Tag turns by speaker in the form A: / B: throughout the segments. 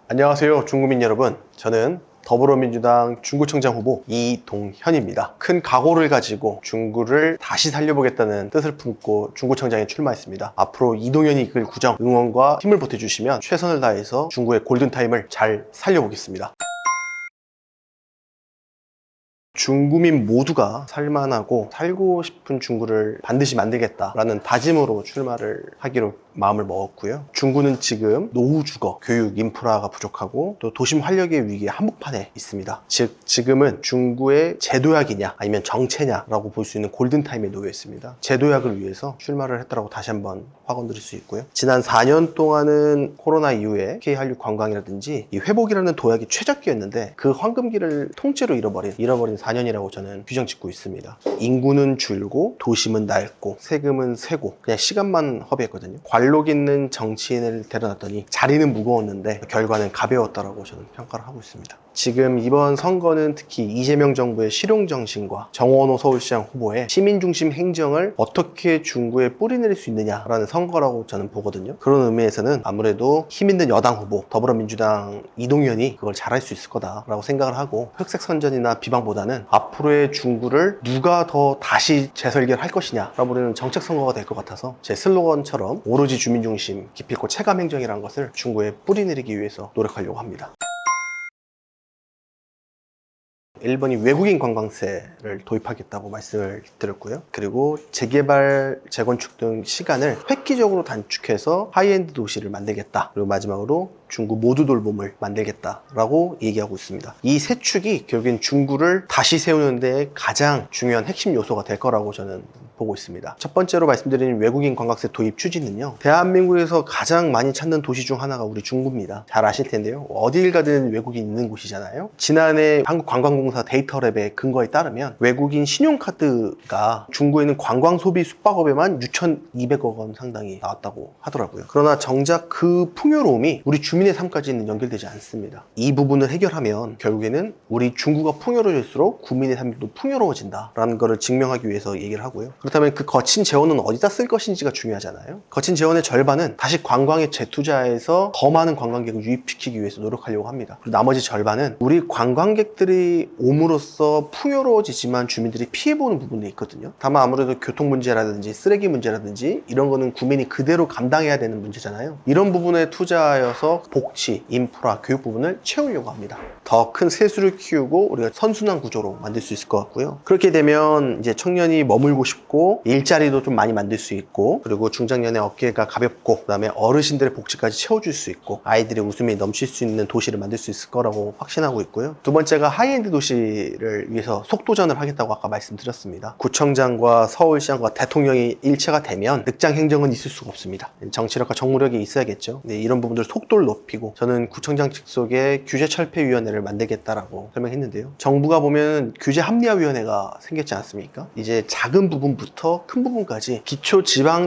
A: 안녕하세요, 중구민 여러분. 저는 더불어민주당 중구청장 후보 이동현입니다. 큰 각오를 가지고 중구를 다시 살려보겠다는 뜻을 품고 중구청장에 출마했습니다. 앞으로 이동현이 이끌 구정 응원과 힘을 보태주시면 최선을 다해서 중구의 골든타임을 잘 살려보겠습니다. 중구민 모두가 살만하고 살고 싶은 중구를 반드시 만들겠다라는 다짐으로 출마를 하기로 마음을 먹었고요. 중구는 지금 노후 주거, 교육, 인프라가 부족하고 또 도심 활력의 위기의 한복판에 있습니다. 즉 지금은 중구의 제도약이냐 아니면 정체냐라고 볼 수 있는 골든타임에 놓여 있습니다. 제도약을 위해서 출마를 했다고 다시 한번 확언드릴 수 있고요. 지난 4년 동안은 코로나 이후에 K한류 관광이라든지 이 회복이라는 도약이 최적기였는데 그 황금기를 통째로 잃어버린 4년이라고 저는 규정 짓고 있습니다. 인구는 줄고 도심은 낡고 세금은 세고 그냥 시간만 허비했거든요. 관록 있는 정치인을 데려놨더니 자리는 무거웠는데 결과는 가벼웠다라고 저는 평가를 하고 있습니다. 지금 이번 선거는 특히 이재명 정부의 실용정신과 정원호 서울시장 후보의 시민중심 행정을 어떻게 중구에 뿌리내릴 수 있느냐라는 선거라고 저는 보거든요. 그런 의미에서는 아무래도 힘있는 여당 후보 더불어민주당 이동현이 그걸 잘할 수 있을 거다라고 생각을 하고 흑색 선전이나 비방보다는 앞으로의 중구를 누가 더 다시 재설계할 것이냐라고 보는 정책 선거가 될 것 같아서 제 슬로건처럼 오로지 주민중심 기필코 체감행정이라는 것을 중구에 뿌리내리기 위해서 노력하려고 합니다. 1번이 외국인 관광세를 도입하겠다고 말씀을 드렸고요. 그리고 재개발, 재건축 등 시간을 획기적으로 단축해서 하이엔드 도시를 만들겠다. 그리고 마지막으로 중구 모두 돌봄을 만들겠다라고 얘기하고 있습니다. 이 세 축이 결국엔 중구를 다시 세우는 데 가장 중요한 핵심 요소가 될 거라고 저는 보고 있습니다. 첫 번째로 말씀드린 외국인 관광세 도입 추진은요. 대한민국에서 가장 많이 찾는 도시 중 하나가 우리 중구입니다. 잘 아실 텐데요. 어딜 가든 외국인 있는 곳이잖아요. 지난해 한국관광공사 데이터랩의 근거에 따르면 외국인 신용카드가 중구에는 관광소비 숙박업에만 6,200억 원 상당이 나왔다고 하더라고요. 그러나 정작 그 풍요로움이 우리 주민의 삶까지는 연결되지 않습니다. 이 부분을 해결하면 결국에는 우리 중구가 풍요로워질수록 구민의 삶도 풍요로워진다라는 것을 증명하기 위해서 얘기를 하고요. 그렇다면 그 거친 재원은 어디다 쓸 것인지가 중요하잖아요. 거친 재원의 절반은 다시 관광에 재투자해서 더 많은 관광객을 유입시키기 위해서 노력하려고 합니다. 그리고 나머지 절반은 우리 관광객들이 옴으로써 풍요로워지지만 주민들이 피해보는 부분이 있거든요. 다만 아무래도 교통 문제라든지 쓰레기 문제라든지 이런 거는 구민이 그대로 감당해야 되는 문제잖아요. 이런 부분에 투자하여서 복지, 인프라, 교육 부분을 채우려고 합니다. 더 큰 세수를 키우고 우리가 선순환 구조로 만들 수 있을 것 같고요. 그렇게 되면 이제 청년이 머물고 싶고 일자리도 좀 많이 만들 수 있고 그리고 중장년의 어깨가 가볍고 그다음에 어르신들의 복지까지 채워줄 수 있고 아이들의 웃음이 넘칠 수 있는 도시를 만들 수 있을 거라고 확신하고 있고요. 두 번째가 하이엔드 도시를 위해서 속도전을 하겠다고 아까 말씀드렸습니다. 구청장과 서울시장과 대통령이 일체가 되면 늑장 행정은 있을 수가 없습니다. 정치력과 정무력이 있어야겠죠. 네, 이런 부분들 속도를 높이고 저는 구청장 직속의 규제철폐위원회를 만들겠다라고 설명했는데요. 정부가 보면 규제합리화위원회가 생겼지 않습니까? 이제 작은 부분부터 큰 부분까지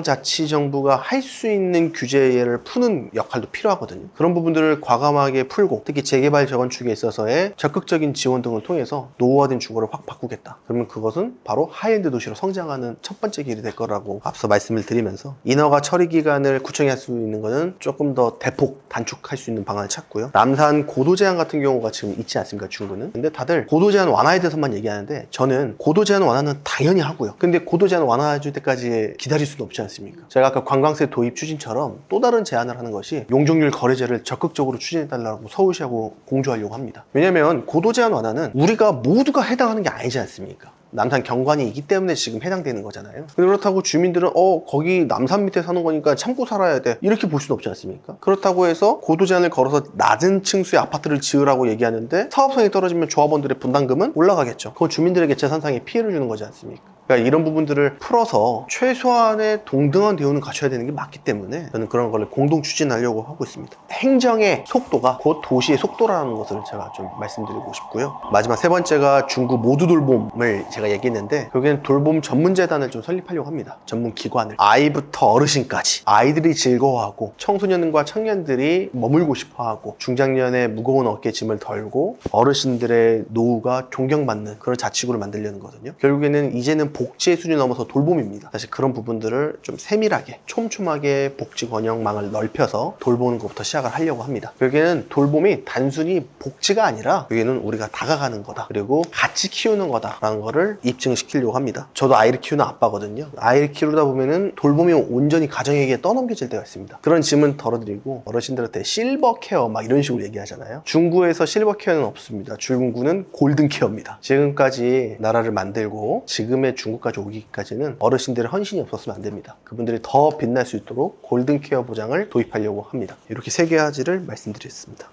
A: 기초지방자치정부가 할 수 있는 규제를 푸는 역할도 필요하거든요. 그런 부분들을 과감하게 풀고 특히 재개발 재건축에 있어서의 적극적인 지원 등을 통해서 노후화된 주거를 확 바꾸겠다. 그러면 그것은 바로 하이엔드 도시로 성장하는 첫 번째 길이 될 거라고 앞서 말씀을 드리면서 인허가 처리 기간을 구청이 할 수 있는 것은 조금 더 대폭 단축할 수 있는 방안을 찾고요. 남산 고도 제한 같은 경우가 지금 있지 않습니까, 중구는? 근데 다들 고도 제한 완화에 대해서만 얘기하는데 저는 고도 제한 완화는 당연히 하고요. 근데 고도 제한 완화해줄 때까지 기다릴 수는 없지 않습니까? 제가 아까 관광세 도입 추진처럼 또 다른 제안을 하는 것이 용적률 거래제를 적극적으로 추진해달라고 서울시하고 공조하려고 합니다. 왜냐면 고도 제한 완화는 우리가 모두가 해당하는 게 아니지 않습니까? 남산 경관이 있기 때문에 지금 해당되는 거잖아요. 그렇다고 주민들은 거기 남산 밑에 사는 거니까 참고 살아야 돼 이렇게 볼 수는 없지 않습니까? 그렇다고 해서 고도 제한을 걸어서 낮은 층수의 아파트를 지으라고 얘기하는데 사업성이 떨어지면 조합원들의 분담금은 올라가겠죠. 그건 주민들에게 재산상의 피해를 주는 거지 않습니까? 그러니까 이런 부분들을 풀어서 최소한의 동등한 대우는 갖춰야 되는 게 맞기 때문에 저는 그런 걸 공동 추진하려고 하고 있습니다. 행정의 속도가 곧 도시의 속도라는 것을 제가 좀 말씀드리고 싶고요. 마지막 세 번째가 중구 모두 돌봄을 제가 얘기했는데 여기는 돌봄 전문재단을 좀 설립하려고 합니다. 전문 기관을 아이부터 어르신까지 아이들이 즐거워하고 청소년과 청년들이 머물고 싶어하고 중장년의 무거운 어깨짐을 덜고 어르신들의 노후가 존경받는 그런 자치구를 만들려는 거거든요. 결국에는 이제는 복지의 수준이 넘어서 돌봄입니다. 사실 그런 부분들을 좀 세밀하게 촘촘하게 복지 권역망을 넓혀서 돌보는 것부터 시작을 하려고 합니다. 여기는 돌봄이 단순히 복지가 아니라 여기는 우리가 다가가는 거다, 그리고 같이 키우는 거다라는 거를 입증시키려고 합니다. 저도 아이를 키우는 아빠거든요. 아이를 키우다 보면은 돌봄이 온전히 가정에게 떠넘겨질 때가 있습니다. 그런 짐은 덜어드리고 어르신들한테 실버 케어 막 이런 식으로 얘기하잖아요. 중구에서 실버 케어는 없습니다. 중구는 골든 케어입니다. 지금까지 나라를 만들고 지금의 중구까지 오기까지는 어르신들의 헌신이 없었으면 안 됩니다. 그분들이 더 빛날 수 있도록 골든 케어 보장을 도입하려고 합니다. 이렇게 3가지를 말씀드렸습니다.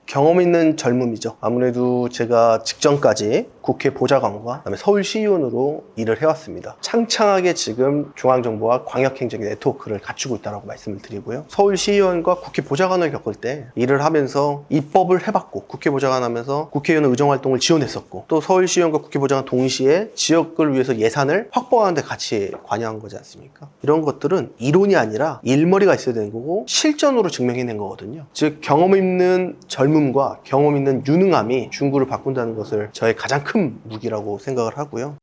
A: 경험 있는 젊음이죠. 아무래도 제가 직전까지 국회 보좌관과 그다음에 서울시의원으로 일을 해왔습니다. 창창하게 지금 중앙정부와 광역행정의 네트워크를 갖추고 있다고 말씀을 드리고요. 서울시의원과 국회 보좌관을 겪을 때 일을 하면서 입법을 해봤고, 국회 보좌관 하면서 국회의원 의정활동을 지원했었고, 또 서울시의원과 국회 보좌관 동시에 지역을 위해서 예산을 확보하는 데 같이 관여한 거지 않습니까? 이런 것들은 이론이 아니라 일머리가 있어야 되는 거고 실전으로 증명해낸 거거든요. 즉, 경험 있는 젊음과 경험 있는 유능함이 중구를 바꾼다는 것을 저의 가장 큰 무기라고 생각을 하고요.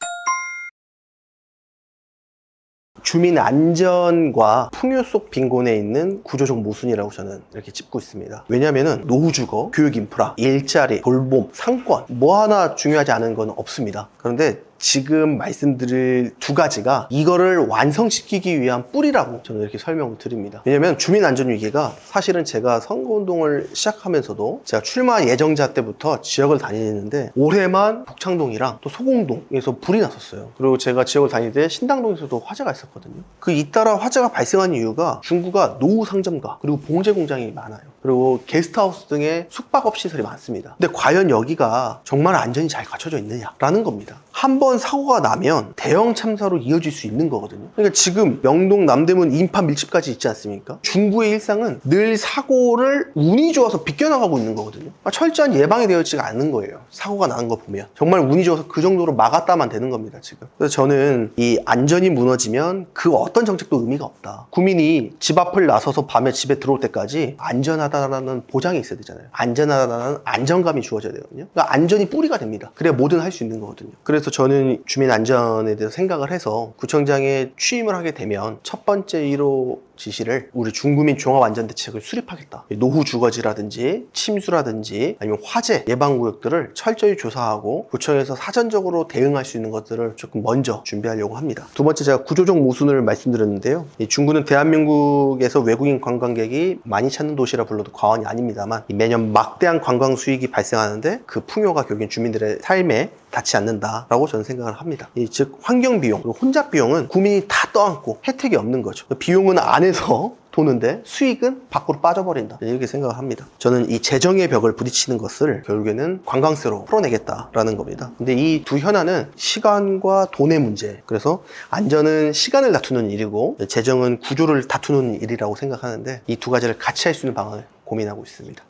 A: 주민 안전과 풍요 속 빈곤에 있는 구조적 모순이라고 저는 이렇게 짚고 있습니다. 왜냐하면 노후주거, 교육 인프라, 일자리, 돌봄, 상권 뭐 하나 중요하지 않은 건 없습니다. 그런데 지금 말씀드릴 2가지가 이거를 완성시키기 위한 뿌리라고 저는 이렇게 설명을 드립니다. 왜냐면 주민안전위기가 사실은 제가 선거운동을 시작하면서도 제가 출마 예정자 때부터 지역을 다니는데 올해만 북창동이랑 또 소공동에서 불이 났었어요. 그리고 제가 지역을 다닐 때 신당동에서도 화재가 있었거든요. 그 잇따라 화재가 발생한 이유가 중구가 노후 상점가 그리고 봉제 공장이 많아요. 그리고 게스트하우스 등의 숙박업 시설이 많습니다. 근데 과연 여기가 정말 안전이 잘 갖춰져 있느냐라는 겁니다. 한번 사고가 나면 대형 참사로 이어질 수 있는 거거든요. 그러니까 지금 명동, 남대문, 인파 밀집까지 있지 않습니까? 중구의 일상은 늘 사고를 운이 좋아서 비껴나가고 있는 거거든요. 철저한 예방이 되어지가 않는 거예요. 사고가 나는 거 보면 정말 운이 좋아서 그 정도로 막았다만 되는 겁니다. 지금. 그래서 저는 이 안전이 무너지면 그 어떤 정책도 의미가 없다. 국민이 집 앞을 나서서 밤에 집에 들어올 때까지 안전하다라는 보장이 있어야 되잖아요. 안전하다는 안정감이 주어져야 되거든요. 그러니까 안전이 뿌리가 됩니다. 그래야 뭐든 할 수 있는 거거든요. 그래서 저는 주민 안전에 대해서 생각을 해서 구청장에 취임을 하게 되면 첫 번째 1호 지시를 우리 중구민 종합안전대책을 수립하겠다. 노후 주거지라든지 침수라든지 아니면 화재 예방구역들을 철저히 조사하고 구청에서 사전적으로 대응할 수 있는 것들을 조금 먼저 준비하려고 합니다. 2번째, 제가 구조적 모순을 말씀드렸는데요. 이 중구는 대한민국에서 외국인 관광객이 많이 찾는 도시라 불러도 과언이 아닙니다만 매년 막대한 관광 수익이 발생하는데 그 풍요가 결국엔 주민들의 삶에 닿지 않는다라고 저는 생각을 합니다. 즉 환경비용, 그리고 혼잡 비용은 국민이 다 떠안고 혜택이 없는 거죠. 비용은 안에서 도는데 수익은 밖으로 빠져버린다, 이렇게 생각을 합니다. 저는 이 재정의 벽을 부딪히는 것을 결국에는 관광세로 풀어내겠다라는 겁니다. 근데 이 두 현안은 시간과 돈의 문제, 그래서 안전은 시간을 다투는 일이고 재정은 구조를 다투는 일이라고 생각하는데 이 2가지를 같이 할 수 있는 방안을 고민하고 있습니다.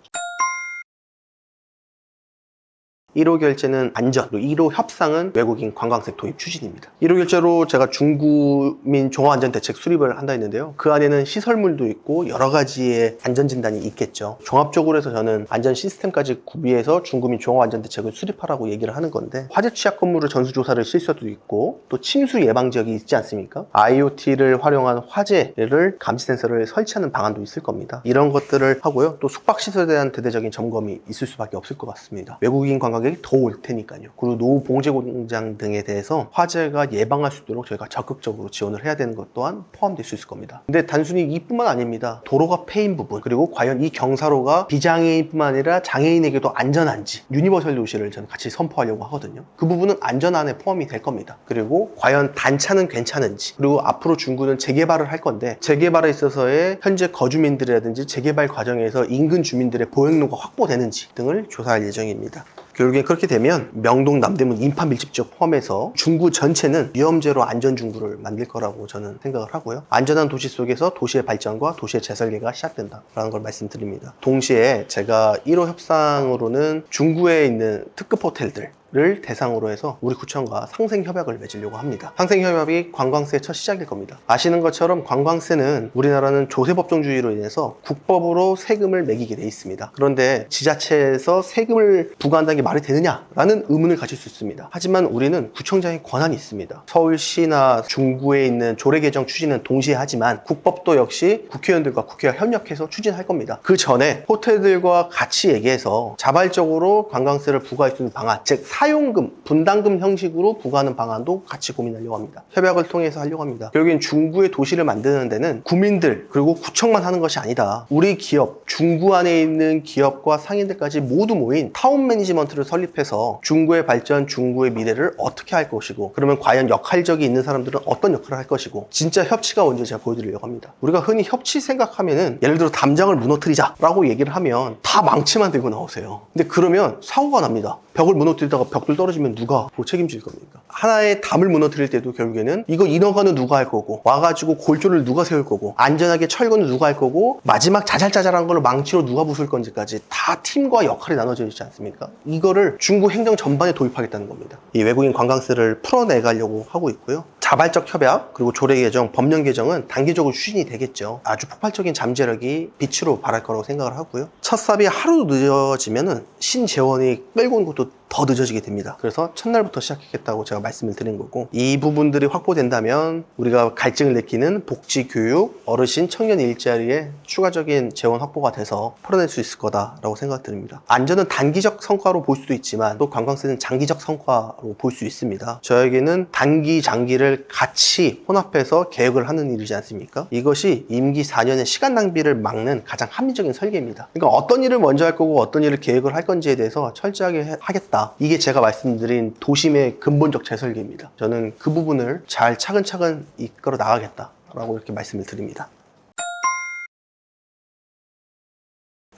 A: 1호 결제는 안전, 그리고 1호 협상은 외국인 관광세 도입 추진입니다. 1호 결제로 제가 중구민 종합안전대책 수립을 한다 했는데요. 그 안에는 시설물도 있고 여러 가지의 안전진단이 있겠죠. 종합적으로 해서 저는 안전 시스템까지 구비해서 중구민 종합안전대책을 수립하라고 얘기를 하는 건데, 화재 취약 건물을 전수조사를 실수도 있고 또 침수 예방 지역이 있지 않습니까? IoT를 활용한 화재를 감지 센서를 설치하는 방안도 있을 겁니다. 이런 것들을 하고요. 또 숙박시설에 대한 대대적인 점검이 있을 수밖에 없을 것 같습니다. 외국인 관광 더 올 테니까요. 그리고 노후 봉제 공장 등에 대해서 화재가 예방할 수 있도록 저희가 적극적으로 지원을 해야 되는 것 또한 포함될 수 있을 겁니다. 근데 단순히 이뿐만 아닙니다. 도로가 폐인 부분, 그리고 과연 이 경사로가 비장애인뿐만 아니라 장애인에게도 안전한지 유니버설 도시를 저는 같이 선포하려고 하거든요. 그 부분은 안전안에 포함이 될 겁니다. 그리고 과연 단차는 괜찮은지, 그리고 앞으로 중구는 재개발을 할 건데 재개발에 있어서의 현재 거주민들이라든지 재개발 과정에서 인근 주민들의 보행로가 확보되는지 등을 조사할 예정입니다. 결국엔 그렇게 되면 명동, 남대문, 인파 밀집 지역 포함해서 중구 전체는 위험제로 안전 중구를 만들 거라고 저는 생각을 하고요. 안전한 도시 속에서 도시의 발전과 도시의 재설계가 시작된다라는 걸 말씀드립니다. 동시에 제가 1호 협상으로는 중구에 있는 특급 호텔들, 구를 대상으로 해서 우리 구청과 상생협약을 맺으려고 합니다. 상생협약이 관광세의 첫 시작일 겁니다. 아시는 것처럼 관광세는 우리나라는 조세법정주의로 인해서 국법으로 세금을 매기게 돼 있습니다. 그런데 지자체에서 세금을 부과한다는 게 말이 되느냐라는 의문을 가질 수 있습니다. 하지만 우리는 구청장의 권한이 있습니다. 서울시나 중구에 있는 조례 개정 추진은 동시에 하지만 국법도 역시 국회의원들과 국회와 협력해서 추진할 겁니다. 그 전에 호텔들과 같이 얘기해서 자발적으로 관광세를 부과할 수 있는 방안, 즉 사용금, 분담금 형식으로 부과하는 방안도 같이 고민하려고 합니다. 협약을 통해서 하려고 합니다. 결국엔 중구의 도시를 만드는 데는 구민들 그리고 구청만 하는 것이 아니다. 우리 기업, 중구 안에 있는 기업과 상인들까지 모두 모인 타운 매니지먼트를 설립해서 중구의 발전, 중구의 미래를 어떻게 할 것이고, 그러면 과연 역할적이 있는 사람들은 어떤 역할을 할 것이고, 진짜 협치가 뭔지 제가 보여드리려고 합니다. 우리가 흔히 협치 생각하면은 예를 들어 담장을 무너뜨리자 라고 얘기를 하면 다 망치만 들고 나오세요. 근데 그러면 사고가 납니다. 벽을 무너뜨리다가 벽돌 떨어지면 누가 책임질 겁니까? 하나의 담을 무너뜨릴 때도 결국에는 이거 인허가는 누가 할 거고, 와가지고 골조를 누가 세울 거고, 안전하게 철거는 누가 할 거고, 마지막 자잘자잘한 걸로 망치로 누가 부술 건지까지 다 팀과 역할이 나눠져 있지 않습니까? 이거를 중구 행정 전반에 도입하겠다는 겁니다. 이 외국인 관광세를 풀어내가려고 하고 있고요. 자발적 협약, 그리고 조례 개정, 법령 개정은 단기적으로 추진이 되겠죠. 아주 폭발적인 잠재력이 빛으로 발할 거라고 생각을 하고요. 첫 삽이 하루 늦어지면은 신재원이 끌고 온 것도 더 늦어지게 됩니다. 그래서 첫날부터 시작했겠다고 제가 말씀을 드린 거고, 이 부분들이 확보된다면 우리가 갈증을 느끼는 복지, 교육, 어르신, 청년 일자리에 추가적인 재원 확보가 돼서 풀어낼 수 있을 거다라고 생각드립니다. 안전은 단기적 성과로 볼 수도 있지만 또 관광세는 장기적 성과로 볼 수 있습니다. 저에게는 단기, 장기를 같이 혼합해서 계획을 하는 일이지 않습니까? 이것이 임기 4년의 시간 낭비를 막는 가장 합리적인 설계입니다. 그러니까 어떤 일을 먼저 할 거고 어떤 일을 계획을 할 건지에 대해서 철저하게 하겠다. 이게 제가 말씀드린 도심의 근본적 재설계입니다. 저는 그 부분을 잘 차근차근 이끌어 나가겠다라고 이렇게 말씀을 드립니다.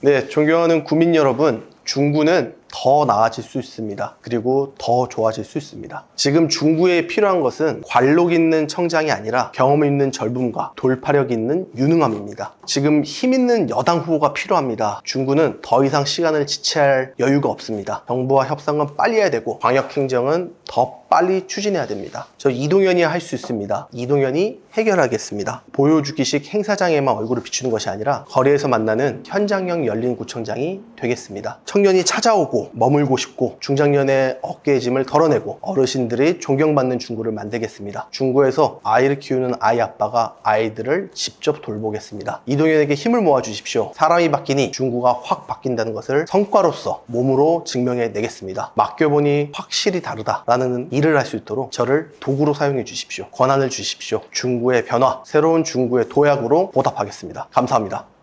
A: 네, 존경하는 구민 여러분, 중구는 더 나아질 수 있습니다. 그리고 더 좋아질 수 있습니다. 지금 중구에 필요한 것은 관록 있는 청장이 아니라 경험 있는 젊음과 돌파력 있는 유능함입니다. 지금 힘 있는 여당 후보가 필요합니다. 중구는 더 이상 시간을 지체할 여유가 없습니다. 정부와 협상은 빨리 해야 되고 광역행정은 더 빨리 추진해야 됩니다. 저 이동현이 할 수 있습니다. 이동현이 해결하겠습니다. 보여주기식 행사장에만 얼굴을 비추는 것이 아니라 거리에서 만나는 현장형 열린 구청장이 되겠습니다. 청년이 찾아오고 머물고 싶고 중장년의 어깨의 짐을 덜어내고 어르신들이 존경받는 중구를 만들겠습니다. 중구에서 아이를 키우는 아이 아빠가 아이들을 직접 돌보겠습니다. 이동현에게 힘을 모아 주십시오. 사람이 바뀌니 중구가 확 바뀐다는 것을 성과로서 몸으로 증명해 내겠습니다. 맡겨보니 확실히 다르다라는 일을 할 수 있도록 저를 도구로 사용해 주십시오. 권한을 주십시오. 중구의 변화, 새로운 중구의 도약으로 보답하겠습니다. 감사합니다.